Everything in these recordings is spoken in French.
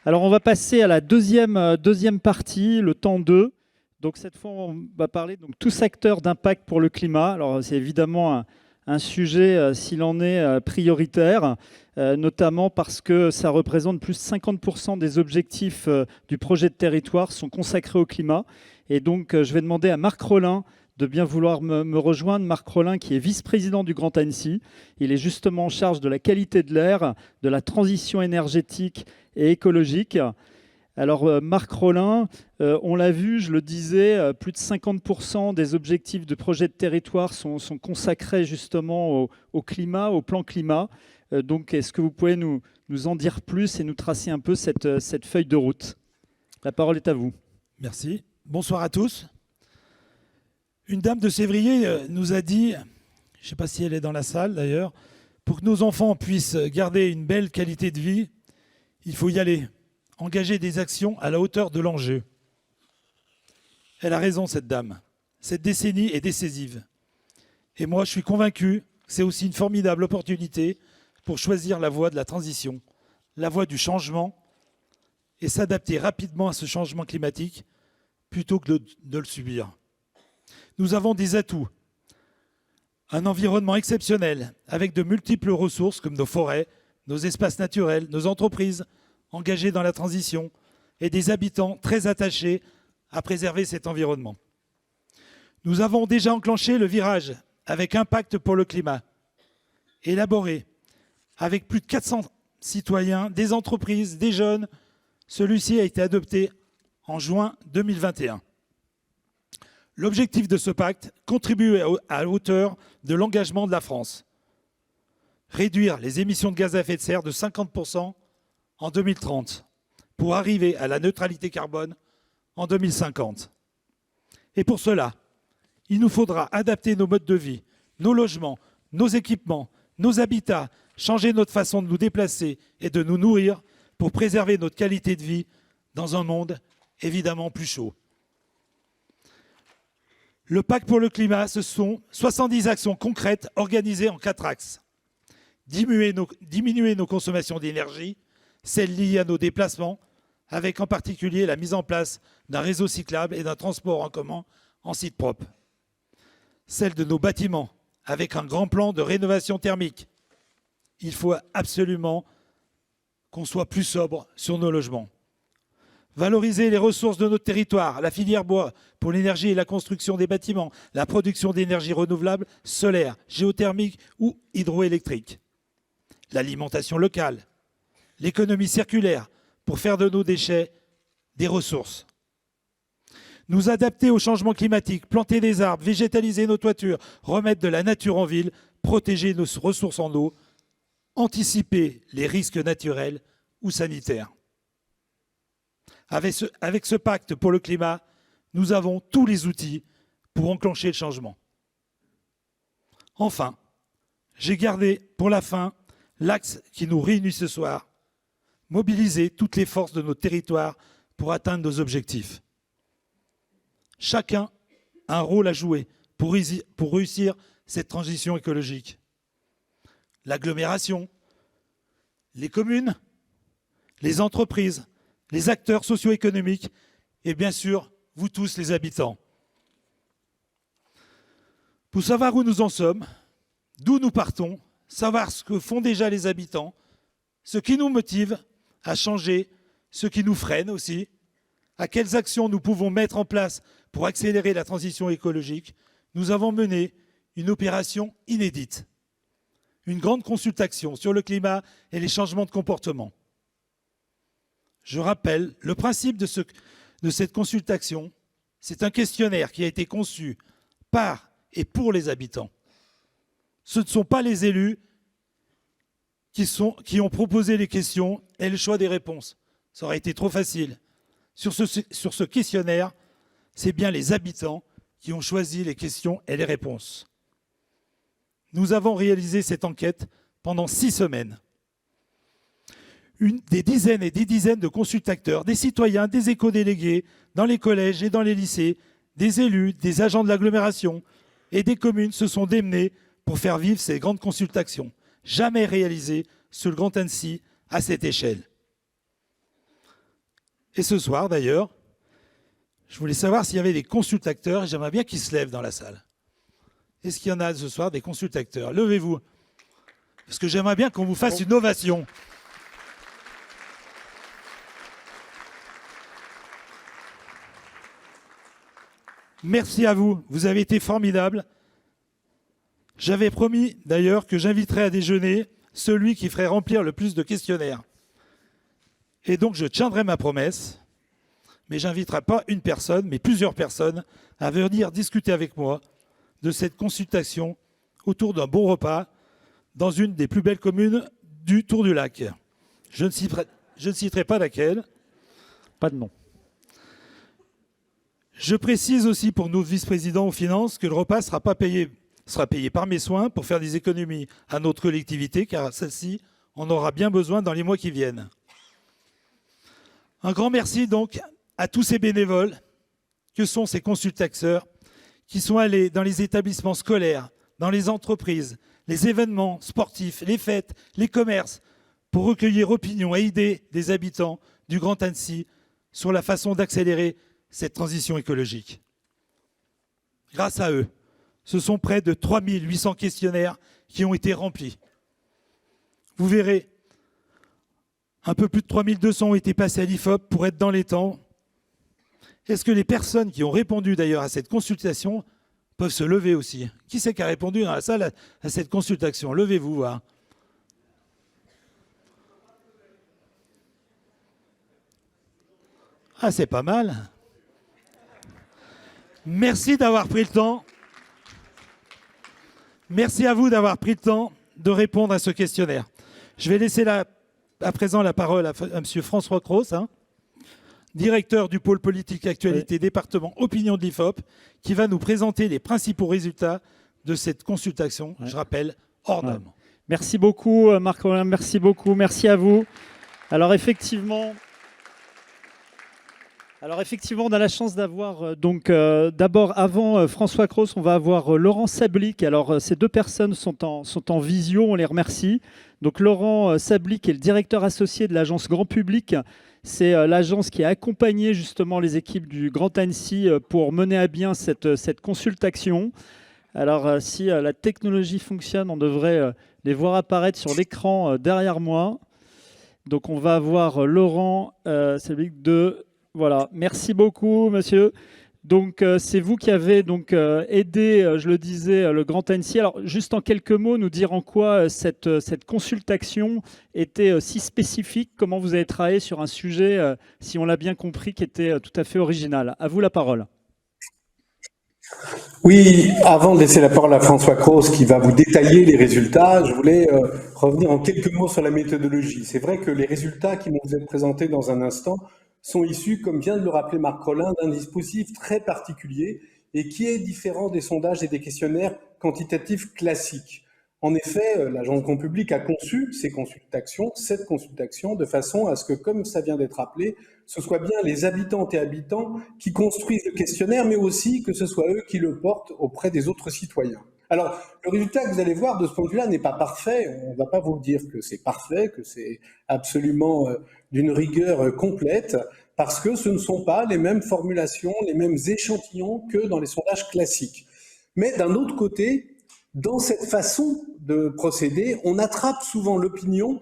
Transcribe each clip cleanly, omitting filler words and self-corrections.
Alors, on va passer à la deuxième partie, le temps 2. Donc, cette fois, on va parler donc tout secteur d'impact pour le climat. Alors, c'est évidemment un sujet, s'il en est, prioritaire, notamment parce que ça représente plus de 50% des objectifs du projet de territoire sont consacrés au climat. Et donc, je vais demander à Marc Rollin de bien vouloir me rejoindre. Marc Rollin, qui est vice-président du Grand Annecy. Il est justement en charge de la qualité de l'air, de la transition énergétique et écologique. Alors, Marc Rollin, on l'a vu, je le disais, plus de 50% des objectifs de projet de territoire sont consacrés justement au climat, au plan climat. Donc, est-ce que vous pouvez nous en dire plus et nous tracer un peu cette feuille de route? La parole est à vous. Merci. Bonsoir à tous. Une dame de Sévrier nous a dit, je ne sais pas si elle est dans la salle d'ailleurs, pour que nos enfants puissent garder une belle qualité de vie, il faut y aller, engager des actions à la hauteur de l'enjeu. Elle a raison, cette dame. Cette décennie est décisive. Et moi, je suis convaincu que c'est aussi une formidable opportunité pour choisir la voie de la transition, la voie du changement et s'adapter rapidement à ce changement climatique plutôt que de le subir. Nous avons des atouts, un environnement exceptionnel avec de multiples ressources comme nos forêts, nos espaces naturels, nos entreprises engagées dans la transition et des habitants très attachés à préserver cet environnement. Nous avons déjà enclenché le virage avec Impact pour le climat, élaboré avec plus de 400 citoyens, des entreprises, des jeunes. Celui-ci a été adopté en juin 2021. L'objectif de ce pacte, contribuer à hauteur de l'engagement de la France. Réduire les émissions de gaz à effet de serre de 50% en 2030 pour arriver à la neutralité carbone en 2050. Et pour cela, il nous faudra adapter nos modes de vie, nos logements, nos équipements, nos habitats, changer notre façon de nous déplacer et de nous nourrir pour préserver notre qualité de vie dans un monde évidemment plus chaud. Le pacte pour le climat, ce sont 70 actions concrètes organisées en 4 axes. Diminuer nos consommations d'énergie, celles liées à nos déplacements, avec en particulier la mise en place d'un réseau cyclable et d'un transport en commun en site propre. Celle de nos bâtiments, avec un grand plan de rénovation thermique. Il faut absolument qu'on soit plus sobre sur nos logements. Valoriser les ressources de notre territoire, la filière bois pour l'énergie et la construction des bâtiments, la production d'énergie renouvelable, solaire, géothermique ou hydroélectrique. L'alimentation locale, l'économie circulaire pour faire de nos déchets des ressources. Nous adapter au changement climatique, planter des arbres, végétaliser nos toitures, remettre de la nature en ville, protéger nos ressources en eau, anticiper les risques naturels ou sanitaires. Avec ce pacte pour le climat, nous avons tous les outils pour enclencher le changement. Enfin, j'ai gardé pour la fin l'axe qui nous réunit ce soir, mobiliser toutes les forces de notre territoire pour atteindre nos objectifs. Chacun a un rôle à jouer pour réussir cette transition écologique. L'agglomération, les communes, les entreprises, les acteurs socio-économiques et bien sûr, vous tous les habitants. Pour savoir où nous en sommes, d'où nous partons, savoir ce que font déjà les habitants, ce qui nous motive à changer, ce qui nous freine aussi, à quelles actions nous pouvons mettre en place pour accélérer la transition écologique, nous avons mené une opération inédite. Une grande consultation sur le climat et les changements de comportement. Je rappelle, le principe de cette consultation, c'est un questionnaire qui a été conçu par et pour les habitants. Ce ne sont pas les élus qui ont proposé les questions et le choix des réponses. Ça aurait été trop facile. Sur ce questionnaire, c'est bien les habitants qui ont choisi les questions et les réponses. Nous avons réalisé cette enquête pendant 6 semaines. Des dizaines et des dizaines de consultateurs, des citoyens, des éco-délégués, dans les collèges et dans les lycées, des élus, des agents de l'agglomération et des communes se sont démenés pour faire vivre ces grandes consultations, jamais réalisées sur le Grand Annecy à cette échelle. Et ce soir, d'ailleurs, je voulais savoir s'il y avait des consultateurs, et j'aimerais bien qu'ils se lèvent dans la salle. Est-ce qu'il y en a ce soir des consultateurs? Levez-vous, parce que j'aimerais bien qu'on vous fasse une ovation. Merci à vous, vous avez été formidables. J'avais promis d'ailleurs que j'inviterais à déjeuner celui qui ferait remplir le plus de questionnaires. Et donc je tiendrai ma promesse, mais j'inviterai pas une personne, mais plusieurs personnes à venir discuter avec moi de cette consultation autour d'un bon repas dans une des plus belles communes du Tour du Lac. Je ne citerai pas laquelle. Pas de nom. Je précise aussi pour nos vice-présidents aux finances que le repas sera payé par mes soins pour faire des économies à notre collectivité, car celle-ci en aura bien besoin dans les mois qui viennent. Un grand merci donc à tous ces bénévoles que sont ces consultateurs qui sont allés dans les établissements scolaires, dans les entreprises, les événements sportifs, les fêtes, les commerces, pour recueillir opinions et idées des habitants du Grand Annecy sur la façon d'accélérer cette transition écologique. Grâce à eux, ce sont près de 3800 questionnaires qui ont été remplis. Vous verrez, un peu plus de 3200 ont été passés à l'IFOP pour être dans les temps. Est-ce que les personnes qui ont répondu d'ailleurs à cette consultation peuvent se lever aussi? Qui c'est qui a répondu dans la salle à cette consultation? Levez-vous, voir. Ah, c'est pas mal. Merci d'avoir pris le temps. Merci à vous d'avoir pris le temps de répondre à ce questionnaire. Je vais laisser à présent la parole à M. François Cros, directeur du pôle politique actualité département opinion de l'IFOP, qui va nous présenter les principaux résultats de cette consultation, je rappelle, hors norme. Merci beaucoup Marc-Rollin, merci beaucoup, merci à vous. Alors effectivement, on a la chance d'avoir d'abord avant François Cros, on va avoir Laurent Sablic. Alors ces deux personnes sont en visio, on les remercie. Donc Laurent Sablic est le directeur associé de l'agence Grand Public. C'est l'agence qui a accompagné justement les équipes du Grand Annecy pour mener à bien cette consultation. Alors si la technologie fonctionne, on devrait les voir apparaître sur l'écran derrière moi. Donc on va avoir Laurent Sablic de... Voilà, merci beaucoup, monsieur. Donc, c'est vous qui avez donc, aidé, je le disais, le Grand Annecy. Alors, juste en quelques mots, nous dire en quoi cette consultation était si spécifique, comment vous avez travaillé sur un sujet, si on l'a bien compris, qui était tout à fait original. À vous la parole. Oui, avant de laisser la parole à François Cros qui va vous détailler les résultats, je voulais revenir en quelques mots sur la méthodologie. C'est vrai que les résultats qui vont vous être présentés dans un instant sont issus, comme vient de le rappeler Marc Rollin, d'un dispositif très particulier et qui est différent des sondages et des questionnaires quantitatifs classiques. En effet, l'agence Grand Public a conçu cette consultation, de façon à ce que, comme ça vient d'être rappelé, ce soit bien les habitantes et habitants qui construisent le questionnaire, mais aussi que ce soit eux qui le portent auprès des autres citoyens. Alors, le résultat que vous allez voir de ce point de vue-là n'est pas parfait. On ne va pas vous dire que c'est parfait, que c'est absolument d'une rigueur complète, parce que ce ne sont pas les mêmes formulations, les mêmes échantillons que dans les sondages classiques. Mais d'un autre côté, dans cette façon de procéder, on attrape souvent l'opinion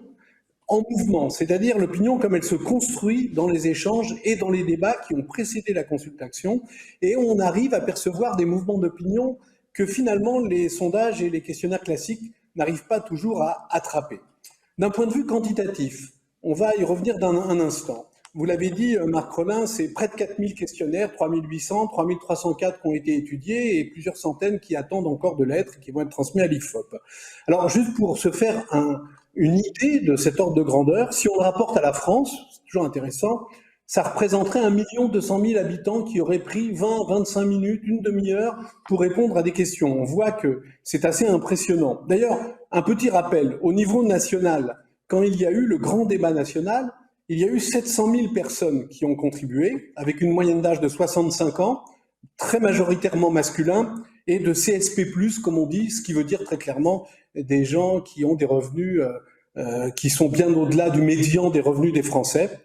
en mouvement, c'est-à-dire l'opinion comme elle se construit dans les échanges et dans les débats qui ont précédé la consultation, et on arrive à percevoir des mouvements d'opinion que finalement les sondages et les questionnaires classiques n'arrivent pas toujours à attraper. D'un point de vue quantitatif, on va y revenir dans un instant. Vous l'avez dit, Marc Rollin, c'est près de 4000 questionnaires, 3800, 3304 qui ont été étudiés et plusieurs centaines qui attendent encore de l'être et qui vont être transmis à l'IFOP. Alors, juste pour se faire une idée de cet ordre de grandeur, si on le rapporte à la France, c'est toujours intéressant, ça représenterait 1 200 000 habitants qui auraient pris 20, 25 minutes, une demi-heure pour répondre à des questions. On voit que c'est assez impressionnant. D'ailleurs, un petit rappel, au niveau national, quand il y a eu le grand débat national, il y a eu 700 000 personnes qui ont contribué, avec une moyenne d'âge de 65 ans, très majoritairement masculin, et de CSP+, comme on dit, ce qui veut dire très clairement des gens qui ont des revenus qui sont bien au-delà du médian des revenus des Français.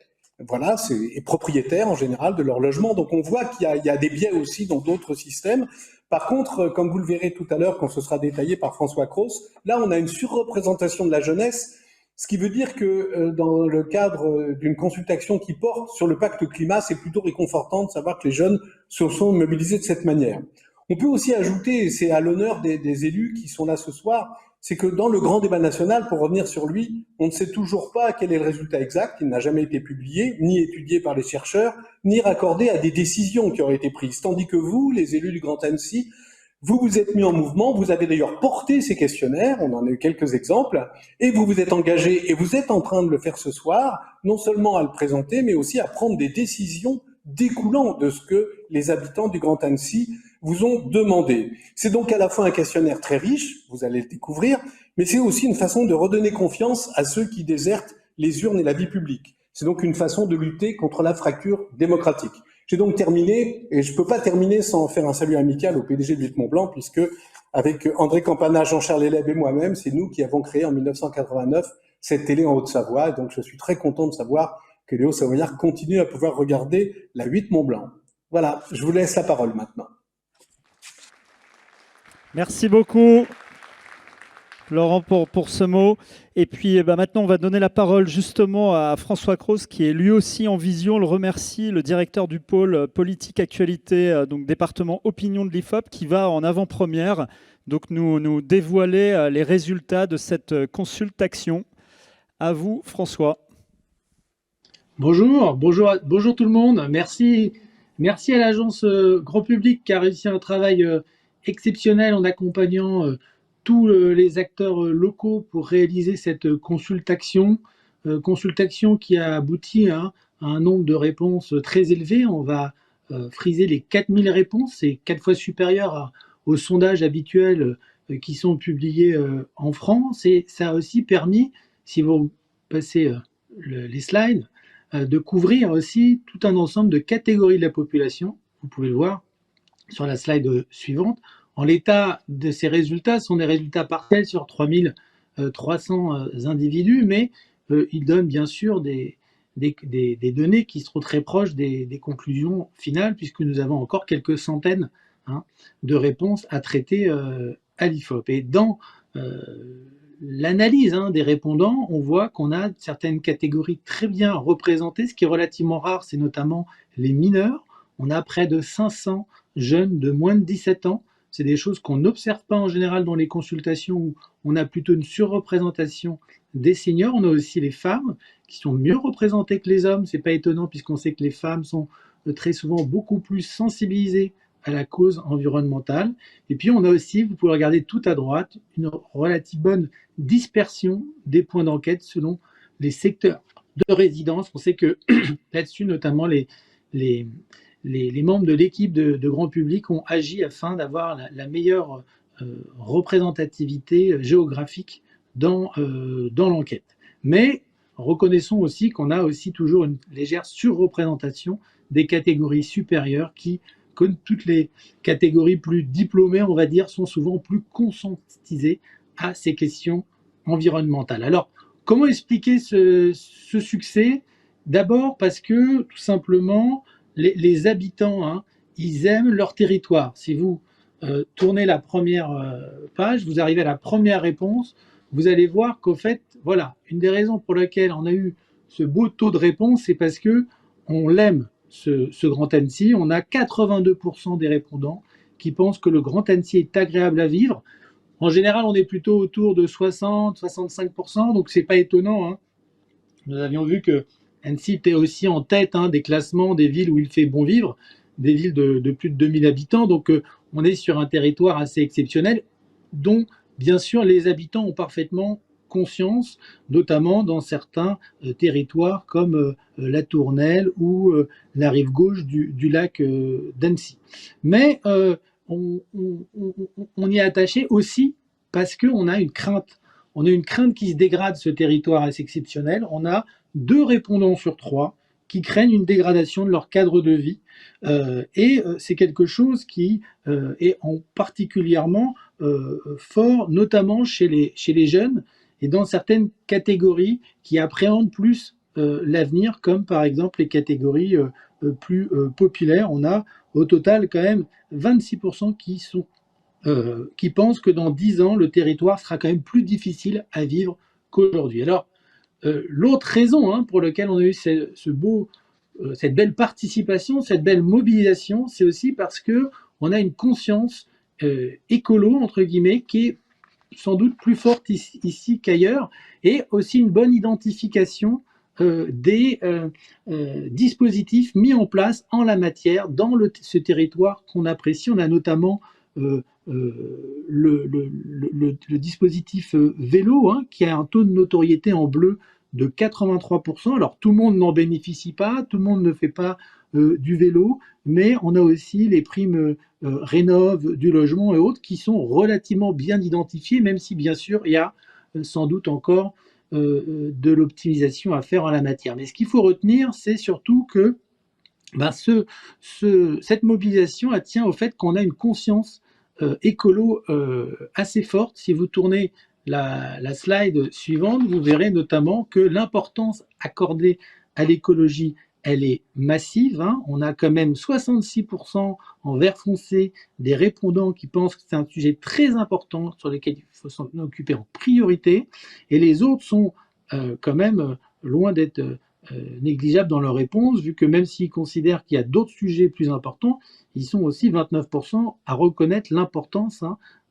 voilà, et propriétaires en général de leur logement. Donc on voit qu'il y a des biais aussi dans d'autres systèmes. Par contre, comme vous le verrez tout à l'heure quand ce sera détaillé par François Cros, là on a une surreprésentation de la jeunesse, ce qui veut dire que dans le cadre d'une consultation qui porte sur le pacte climat, c'est plutôt réconfortant de savoir que les jeunes se sont mobilisés de cette manière. On peut aussi ajouter, et c'est à l'honneur des élus qui sont là ce soir, c'est que dans le grand débat national, pour revenir sur lui, on ne sait toujours pas quel est le résultat exact, il n'a jamais été publié, ni étudié par les chercheurs, ni raccordé à des décisions qui auraient été prises. Tandis que vous, les élus du Grand Annecy, vous vous êtes mis en mouvement, vous avez d'ailleurs porté ces questionnaires, on en a eu quelques exemples, et vous vous êtes engagé, et vous êtes en train de le faire ce soir, non seulement à le présenter, mais aussi à prendre des décisions découlant de ce que les habitants du Grand Annecy vous ont demandé. C'est donc à la fois un questionnaire très riche, vous allez le découvrir, mais c'est aussi une façon de redonner confiance à ceux qui désertent les urnes et la vie publique. C'est donc une façon de lutter contre la fracture démocratique. J'ai donc terminé, et je ne peux pas terminer sans faire un salut amical au PDG de Huit Mont-Blanc, puisque avec André Campana, Jean-Charles Élève et moi-même, c'est nous qui avons créé en 1989 cette télé en Haute-Savoie. Donc je suis très content de savoir que les Hauts-Savoyards continuent à pouvoir regarder la Huit Mont-Blanc. Voilà, je vous laisse la parole maintenant. Merci beaucoup, Laurent, pour ce mot. Et puis maintenant, on va donner la parole justement à François Cros, qui est lui aussi en vision. On le remercie, le directeur du pôle politique actualité, donc département opinion de l'IFOP, qui va en avant-première donc nous dévoiler les résultats de cette consultation. À vous, François. Bonjour tout le monde. Merci à l'agence Grand Public qui a réussi un travail exceptionnel en accompagnant tous les acteurs locaux pour réaliser cette consultation qui a abouti à un nombre de réponses très élevé. On va friser les 4000 réponses, c'est 4 fois supérieur aux sondages habituels qui sont publiés en France. Et ça a aussi permis, si vous passez les slides, de couvrir aussi tout un ensemble de catégories de la population. Vous pouvez le voir sur la slide suivante. En l'état de ces résultats, ce sont des résultats partiels sur 3300 individus, mais ils donnent bien sûr des données qui seront très proches des conclusions finales, puisque nous avons encore quelques centaines de réponses à traiter à l'IFOP. Et dans l'analyse des répondants, on voit qu'on a certaines catégories très bien représentées. Ce qui est relativement rare, c'est notamment les mineurs. On a près de 500 jeunes de moins de 17 ans. C'est des choses qu'on n'observe pas en général dans les consultations où on a plutôt une surreprésentation des seniors. On a aussi les femmes qui sont mieux représentées que les hommes. C'est pas étonnant puisqu'on sait que les femmes sont très souvent beaucoup plus sensibilisées à la cause environnementale. Et puis on a aussi, vous pouvez regarder tout à droite, une relative bonne dispersion des points d'enquête selon les secteurs de résidence. On sait que là-dessus, notamment les membres de l'équipe de grand public ont agi afin d'avoir la meilleure représentativité géographique dans l'enquête. Mais reconnaissons aussi qu'on a aussi toujours une légère surreprésentation des catégories supérieures qui, comme toutes les catégories plus diplômées, on va dire, sont souvent plus conscientisées à ces questions environnementales. Alors, comment expliquer ce succès? D'abord parce que, tout simplement, les habitants, ils aiment leur territoire. Si vous tournez la première page, vous arrivez à la première réponse, vous allez voir qu'au fait, voilà, une des raisons pour lesquelles on a eu ce beau taux de réponse, c'est parce que on l'aime, ce Grand Annecy. On a 82% des répondants qui pensent que le Grand Annecy est agréable à vivre. En général, on est plutôt autour de 60-65%, donc c'est pas étonnant. Nous avions vu que Annecy était aussi en tête des classements des villes où il fait bon vivre, des villes de plus de 2000 habitants. Donc on est sur un territoire assez exceptionnel, dont bien sûr les habitants ont parfaitement conscience, notamment dans certains territoires comme la Tournelle ou la rive gauche du lac d'Annecy. Mais on y est attaché aussi parce qu'on a une crainte. On a une crainte qui se dégrade, ce territoire assez exceptionnel. On a 2 répondants sur 3 qui craignent une dégradation de leur cadre de vie. Et c'est quelque chose qui est particulièrement fort, notamment chez les jeunes et dans certaines catégories qui appréhendent plus l'avenir, comme par exemple les catégories plus populaires. On a au total quand même 26% qui pensent que dans 10 ans, le territoire sera quand même plus difficile à vivre qu'aujourd'hui. Alors, l'autre raison pour laquelle on a eu cette belle participation, cette belle mobilisation, c'est aussi parce que on a une conscience écolo, entre guillemets, qui est sans doute plus forte ici qu'ailleurs, et aussi une bonne identification des dispositifs mis en place en la matière dans ce territoire qu'on apprécie. On a notamment le dispositif vélo, qui a un taux de notoriété en bleu de 83%. Alors tout le monde n'en bénéficie pas, tout le monde ne fait pas du vélo, mais on a aussi les primes rénov du logement et autres qui sont relativement bien identifiées, même si bien sûr il y a sans doute encore de l'optimisation à faire en la matière. Mais ce qu'il faut retenir, c'est surtout que cette mobilisation elle tient au fait qu'on a une conscience écolo assez forte. Si vous tournez la slide suivante, vous verrez notamment que l'importance accordée à l'écologie, elle est massive. On a quand même 66% en vert foncé des répondants qui pensent que c'est un sujet très important sur lequel il faut s'en occuper en priorité. Et les autres sont quand même loin d'être négligeables dans leur réponse, vu que même s'ils considèrent qu'il y a d'autres sujets plus importants, ils sont aussi 29% à reconnaître l'importance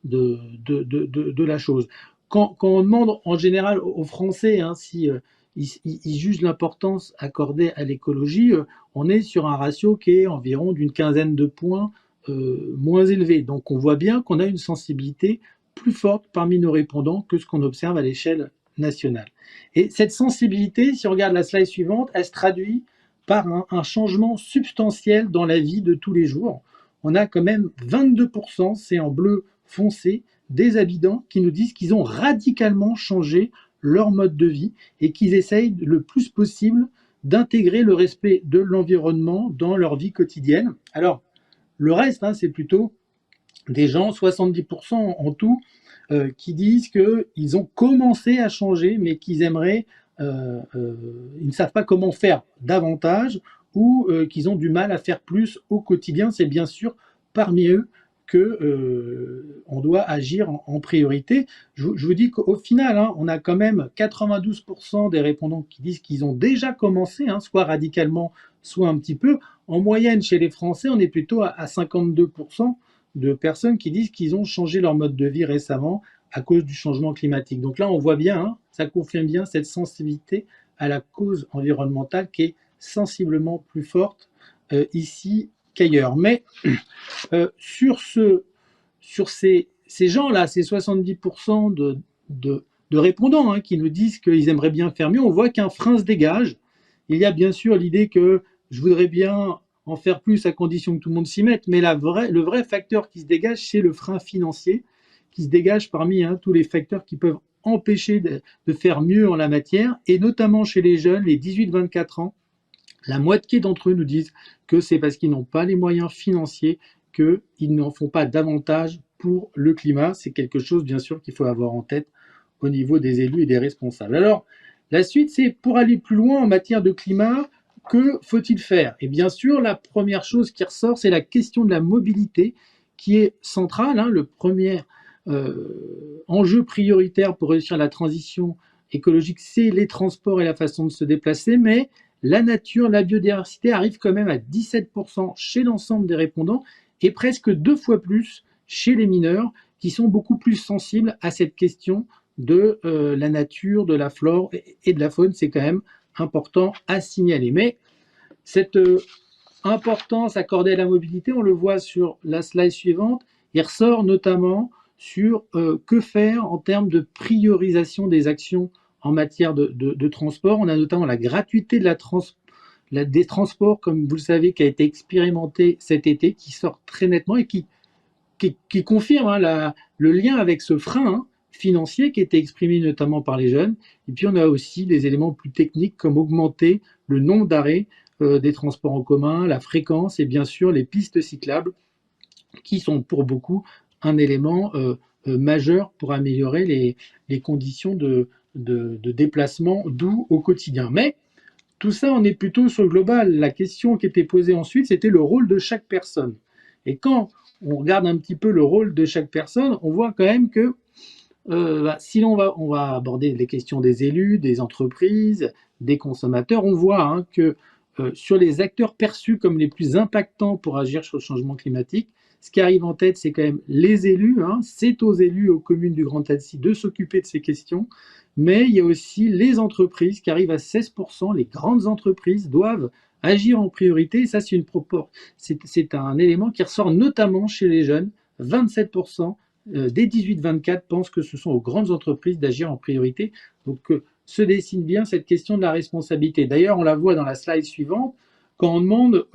de la chose. Quand on demande en général aux Français si ils jugent l'importance accordée à l'écologie, on est sur un ratio qui est environ d'une quinzaine de points moins élevé. Donc on voit bien qu'on a une sensibilité plus forte parmi nos répondants que ce qu'on observe à l'échelle nationale. Et cette sensibilité, si on regarde la slide suivante, elle se traduit par un changement substantiel dans la vie de tous les jours. On a quand même 22%, c'est en bleu foncé, des habitants qui nous disent qu'ils ont radicalement changé leur mode de vie et qu'ils essayent le plus possible d'intégrer le respect de l'environnement dans leur vie quotidienne. Alors, le reste, c'est plutôt des gens, 70% en tout, qui disent qu'ils ont commencé à changer, mais qu'ils aimeraient, ils ne savent pas comment faire davantage ou qu'ils ont du mal à faire plus au quotidien. C'est bien sûr parmi eux qu'on doit agir en priorité. Je vous dis qu'au final, on a quand même 92% des répondants qui disent qu'ils ont déjà commencé, soit radicalement, soit un petit peu. En moyenne, chez les Français, on est plutôt à 52% de personnes qui disent qu'ils ont changé leur mode de vie récemment à cause du changement climatique. Donc là, on voit bien, ça confirme bien cette sensibilité à la cause environnementale qui est sensiblement plus forte ici qu'ailleurs. Mais sur ces gens-là, ces 70% de répondants qui nous disent qu'ils aimeraient bien faire mieux, on voit qu'un frein se dégage. Il y a bien sûr l'idée que je voudrais bien en faire plus à condition que tout le monde s'y mette, mais le vrai facteur qui se dégage, c'est le frein financier qui se dégage parmi tous les facteurs qui peuvent empêcher de faire mieux en la matière, et notamment chez les jeunes, les 18-24 ans, la moitié d'entre eux nous disent que c'est parce qu'ils n'ont pas les moyens financiers qu'ils n'en font pas davantage pour le climat. C'est quelque chose, bien sûr, qu'il faut avoir en tête au niveau des élus et des responsables. Alors, la suite, c'est pour aller plus loin en matière de climat, que faut-il faire? Et bien sûr, la première chose qui ressort, c'est la question de la mobilité, qui est centrale. Le premier enjeu prioritaire pour réussir la transition écologique, c'est les transports et la façon de se déplacer, mais la nature, la biodiversité arrive quand même à 17% chez l'ensemble des répondants et presque 2 fois plus chez les mineurs qui sont beaucoup plus sensibles à cette question de la nature, de la flore et de la faune. C'est quand même important à signaler. Mais cette importance accordée à la mobilité, on le voit sur la slide suivante, il ressort notamment sur que faire en termes de priorisation des actions en matière de transport. On a notamment la gratuité des transports, comme vous le savez, qui a été expérimentée cet été, qui sort très nettement et qui confirme le lien avec ce frein financier qui était exprimé notamment par les jeunes. Et puis on a aussi des éléments plus techniques comme augmenter le nombre d'arrêts des transports en commun, la fréquence et bien sûr les pistes cyclables qui sont pour beaucoup un élément majeur pour améliorer les conditions de déplacement doux au quotidien. Mais tout ça, on est plutôt sur le global. La question qui était posée ensuite, c'était le rôle de chaque personne. Et quand on regarde un petit peu le rôle de chaque personne, on voit quand même que si on va aborder les questions des élus, des entreprises, des consommateurs, on voit que sur les acteurs perçus comme les plus impactants pour agir sur le changement climatique, ce qui arrive en tête, c'est quand même les élus. C'est aux élus, aux communes du Grand Annecy de s'occuper de ces questions. Mais il y a aussi les entreprises qui arrivent à 16%. Les grandes entreprises doivent agir en priorité. Et ça, c'est un élément qui ressort notamment chez les jeunes. 27% des 18-24 pensent que ce sont aux grandes entreprises d'agir en priorité. Donc, se dessine bien cette question de la responsabilité. D'ailleurs, on la voit dans la slide suivante. Quand on demande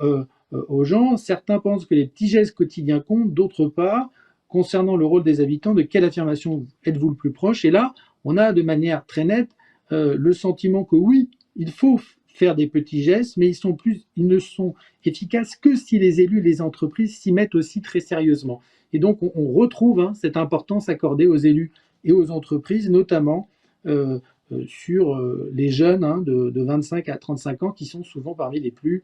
aux gens, certains pensent que les petits gestes quotidiens comptent, d'autres pas. Concernant le rôle des habitants, de quelle affirmation êtes-vous le plus proche? Et là, on a de manière très nette le sentiment que oui, il faut faire des petits gestes, mais ils ne sont efficaces que si les élus et les entreprises s'y mettent aussi très sérieusement. Et donc, on retrouve cette importance accordée aux élus et aux entreprises, notamment sur les jeunes de 25 à 35 ans, qui sont souvent parmi les plus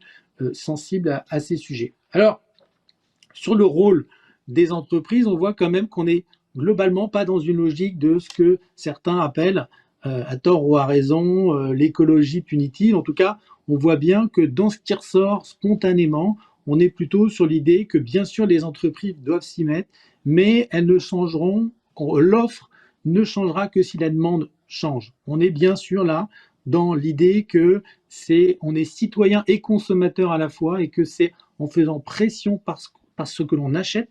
sensibles à ces sujets. Alors, sur le rôle des entreprises, on voit quand même qu'on n'est globalement pas dans une logique de ce que certains appellent, à tort ou à raison, l'écologie punitive. En tout cas, on voit bien que dans ce qui ressort spontanément, on est plutôt sur l'idée que bien sûr les entreprises doivent s'y mettre, mais elles ne changeront, l'offre ne changera que si la demande change. On est bien sûr là dans l'idée que on est citoyen et consommateur à la fois, et que c'est en faisant pression par ce que l'on achète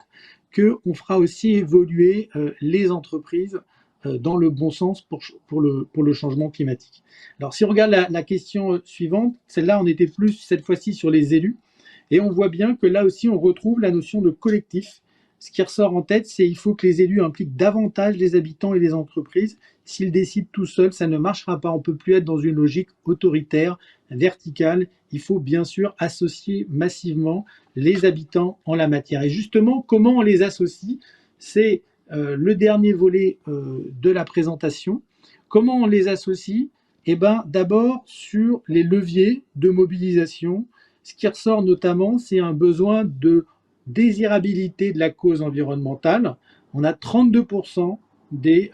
qu'on fera aussi évoluer les entreprises dans le bon sens pour le changement climatique. Alors si on regarde la question suivante, celle-là on était plus cette fois-ci sur les élus, et on voit bien que là aussi on retrouve la notion de collectif. Ce qui ressort en tête, c'est qu'il faut que les élus impliquent davantage les habitants et les entreprises. S'ils décident tout seuls, ça ne marchera pas. On ne peut plus être dans une logique autoritaire, verticale. Il faut bien sûr associer massivement les habitants en la matière. Et justement, comment on les associe? C'est le dernier volet de la présentation. Comment on les associe? Eh bien, d'abord sur les leviers de mobilisation. Ce qui ressort notamment, c'est un besoin de désirabilité de la cause environnementale. On a 32% des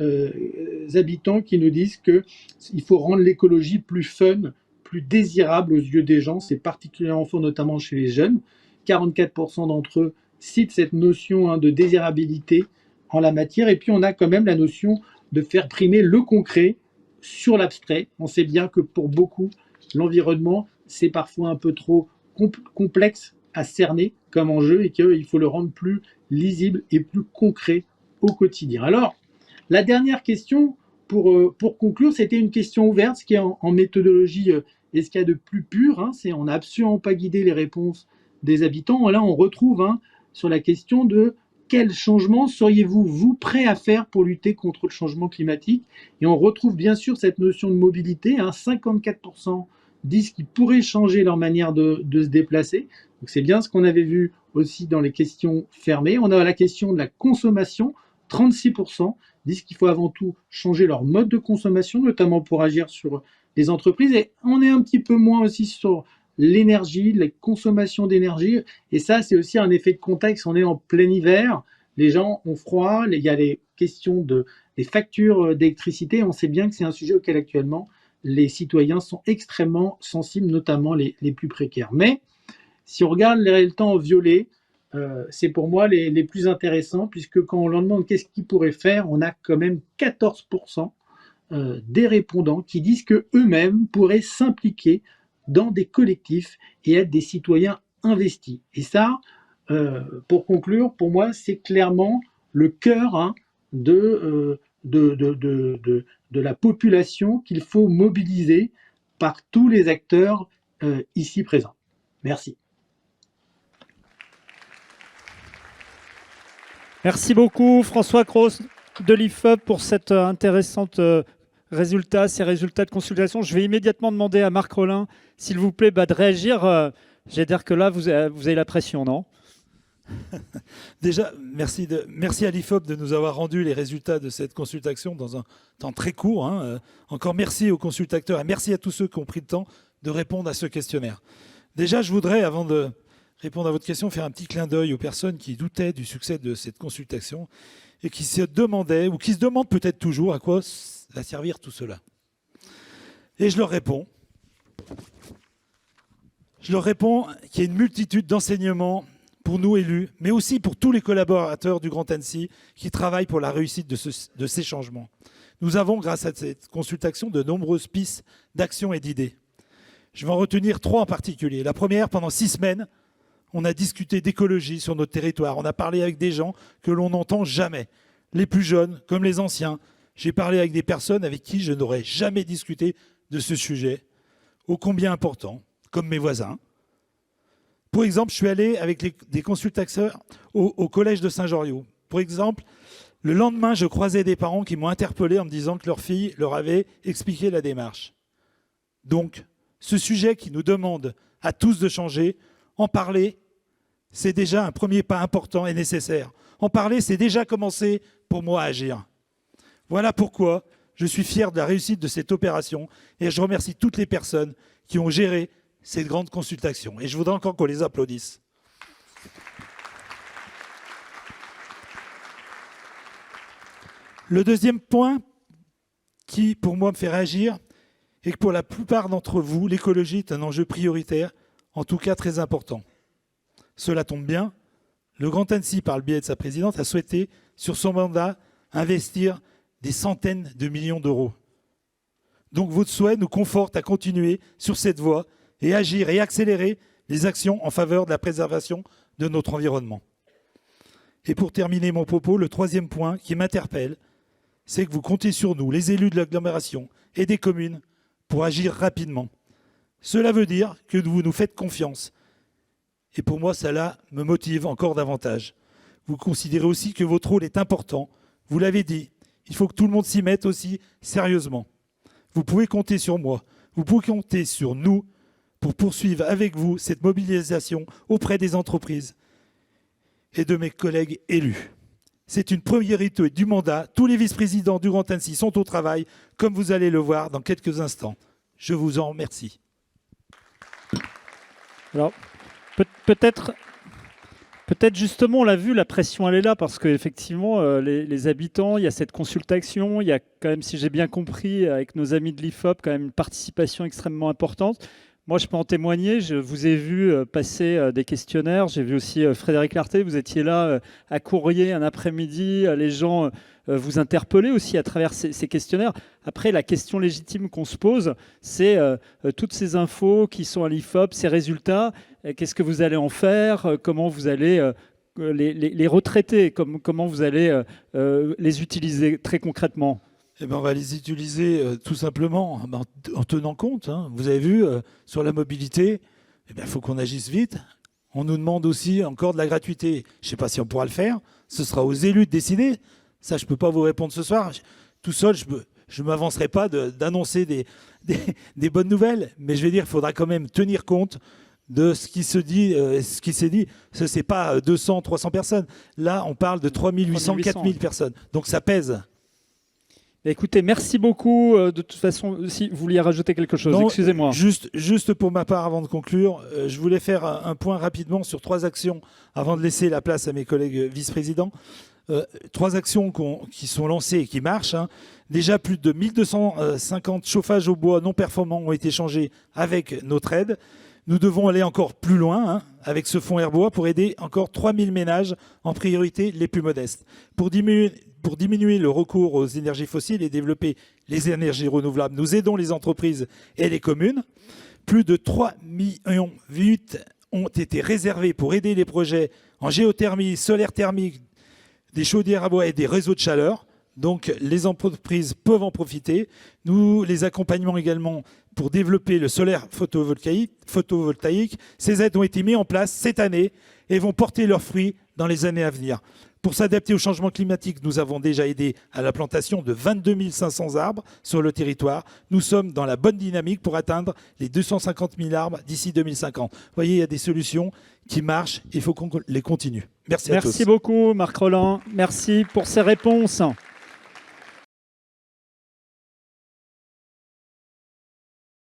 habitants qui nous disent qu'il faut rendre l'écologie plus fun, plus désirable aux yeux des gens. C'est particulièrement fort, notamment chez les jeunes. 44% d'entre eux citent cette notion de désirabilité en la matière. Et puis on a quand même la notion de faire primer le concret sur l'abstrait. On sait bien que pour beaucoup, l'environnement, c'est parfois un peu trop complexe à cerner comme enjeu, et qu'il faut le rendre plus lisible et plus concret au quotidien. Alors, la dernière question, pour conclure, c'était une question ouverte, ce qui est en méthodologie et ce qu'il y a de plus pur. On n'a absolument pas guidé les réponses des habitants. Là, on retrouve sur la question de quel changement seriez-vous prêt à faire pour lutter contre le changement climatique? Et on retrouve bien sûr cette notion de mobilité. 54% disent qu'ils pourraient changer leur manière de se déplacer. Donc c'est bien ce qu'on avait vu aussi dans les questions fermées. On a la question de la consommation. 36% disent qu'il faut avant tout changer leur mode de consommation, notamment pour agir sur les entreprises. Et on est un petit peu moins aussi sur l'énergie, les consommations d'énergie. Et ça, c'est aussi un effet de contexte. On est en plein hiver, les gens ont froid, il y a les questions des factures d'électricité. On sait bien que c'est un sujet auquel actuellement les citoyens sont extrêmement sensibles, notamment les plus précaires. Mais si on regarde les résultats en violet, c'est pour moi les plus intéressants, puisque quand on leur demande qu'est-ce qu'ils pourraient faire, on a quand même 14% des répondants qui disent qu'eux-mêmes pourraient s'impliquer dans des collectifs et être des citoyens investis. Et ça, pour conclure, pour moi, c'est clairement le cœur de la population qu'il faut mobiliser par tous les acteurs ici présents. Merci. Merci beaucoup François Cros de l'IFOP pour cet intéressant ces résultats de consultation. Je vais immédiatement demander à Marc Rollin, s'il vous plaît, de réagir. J'ai dire que là, vous avez la pression, non? Déjà, merci à l'IFOP de nous avoir rendu les résultats de cette consultation dans un temps très court. Encore merci aux consultateurs et merci à tous ceux qui ont pris le temps de répondre à ce questionnaire. Déjà, je voudrais, avant de répondre à votre question, faire un petit clin d'œil aux personnes qui doutaient du succès de cette consultation et qui se demandaient, ou qui se demandent peut-être toujours, à quoi va servir tout cela. Et je leur réponds. Je leur réponds qu'il y a une multitude d'enseignements pour nous élus, mais aussi pour tous les collaborateurs du Grand Annecy qui travaillent pour la réussite de ces changements. Nous avons, grâce à cette consultation, de nombreuses pistes d'action et d'idées. Je vais en retenir 3 en particulier. La première, pendant 6 semaines, on a discuté d'écologie sur notre territoire. On a parlé avec des gens que l'on n'entend jamais, les plus jeunes comme les anciens. J'ai parlé avec des personnes avec qui je n'aurais jamais discuté de ce sujet, ô combien important, comme mes voisins. Pour exemple, je suis allé avec des consultateurs au collège de Saint-Joriot. Pour exemple, le lendemain, je croisais des parents qui m'ont interpellé en me disant que leur fille leur avait expliqué la démarche. Donc, ce sujet qui nous demande à tous de changer, en parler, c'est déjà un premier pas important et nécessaire. En parler, c'est déjà commencer pour moi à agir. Voilà pourquoi je suis fier de la réussite de cette opération et je remercie toutes les personnes qui ont géré cette grande consultation. Et je voudrais encore qu'on les applaudisse. Le deuxième point qui, pour moi, me fait réagir, est que pour la plupart d'entre vous, l'écologie est un enjeu prioritaire, en tout cas très important. Cela tombe bien, le Grand Annecy, par le biais de sa présidente, a souhaité, sur son mandat, investir des centaines de millions d'euros. Donc votre souhait nous conforte à continuer sur cette voie et agir et accélérer les actions en faveur de la préservation de notre environnement. Et pour terminer mon propos, le troisième point qui m'interpelle, c'est que vous comptez sur nous, les élus de l'agglomération et des communes, pour agir rapidement. Cela veut dire que vous nous faites confiance. Et pour moi, cela me motive encore davantage. Vous considérez aussi que votre rôle est important. Vous l'avez dit, il faut que tout le monde s'y mette aussi sérieusement. Vous pouvez compter sur moi, vous pouvez compter sur nous pour poursuivre avec vous cette mobilisation auprès des entreprises et de mes collègues élus. C'est une priorité du mandat. Tous les vice-présidents du Grand Annecy sont au travail, comme vous allez le voir dans quelques instants. Je vous en remercie. Alors, peut-être justement, on l'a vu, la pression elle est là parce qu'effectivement, les habitants, il y a cette consultation, il y a quand même, si j'ai bien compris, avec nos amis de l'IFOP, quand même une participation extrêmement importante. Moi, je peux en témoigner, je vous ai vu passer des questionnaires, j'ai vu aussi Frédéric Larté, vous étiez là à Courrier un après-midi, les gens vous interpellaient aussi à travers ces questionnaires. Après, la question légitime qu'on se pose, c'est toutes ces infos qui sont à l'IFOP, ces résultats, qu'est-ce que vous allez en faire, comment vous allez les retraiter, comment vous allez les utiliser très concrètement? Eh ben, on va les utiliser tout simplement en tenant compte. Vous avez vu, sur la mobilité, il faut qu'on agisse vite. On nous demande aussi encore de la gratuité. Je ne sais pas si on pourra le faire. Ce sera aux élus de décider. Ça, je ne peux pas vous répondre ce soir. Tout seul, je ne m'avancerai pas d'annoncer des bonnes nouvelles. Mais je vais dire, il faudra quand même tenir compte de ce qui se dit, ce qui s'est dit. Ce n'est pas 200, 300 personnes. Là, on parle de 3800, 4000 personnes. Donc ça pèse. Écoutez, merci beaucoup. De toute façon, si vous vouliez rajouter quelque chose, excusez-moi. Juste pour ma part, avant de conclure, je voulais faire un point rapidement sur 3 actions avant de laisser la place à mes collègues vice-présidents. 3 actions qui sont lancées et qui marchent. Déjà, plus de 1250 chauffages au bois non performants ont été changés avec notre aide. Nous devons aller encore plus loin avec ce fonds Airbois pour aider encore 3000 ménages, en priorité les plus modestes. Pour diminuer le recours aux énergies fossiles et développer les énergies renouvelables, nous aidons les entreprises et les communes. Plus de 3,8 millions ont été réservés pour aider les projets en géothermie, solaire thermique, des chaudières à bois et des réseaux de chaleur. Donc les entreprises peuvent en profiter. Nous les accompagnons également pour développer le solaire photovoltaïque. Ces aides ont été mises en place cette année et vont porter leurs fruits dans les années à venir. Pour s'adapter au changement climatique, nous avons déjà aidé à la plantation de 22 500 arbres sur le territoire. Nous sommes dans la bonne dynamique pour atteindre les 250 000 arbres d'ici 2050. Vous voyez, il y a des solutions qui marchent. Il faut qu'on les continue. Merci à tous. Merci beaucoup, Marc Rolland. Merci pour ces réponses.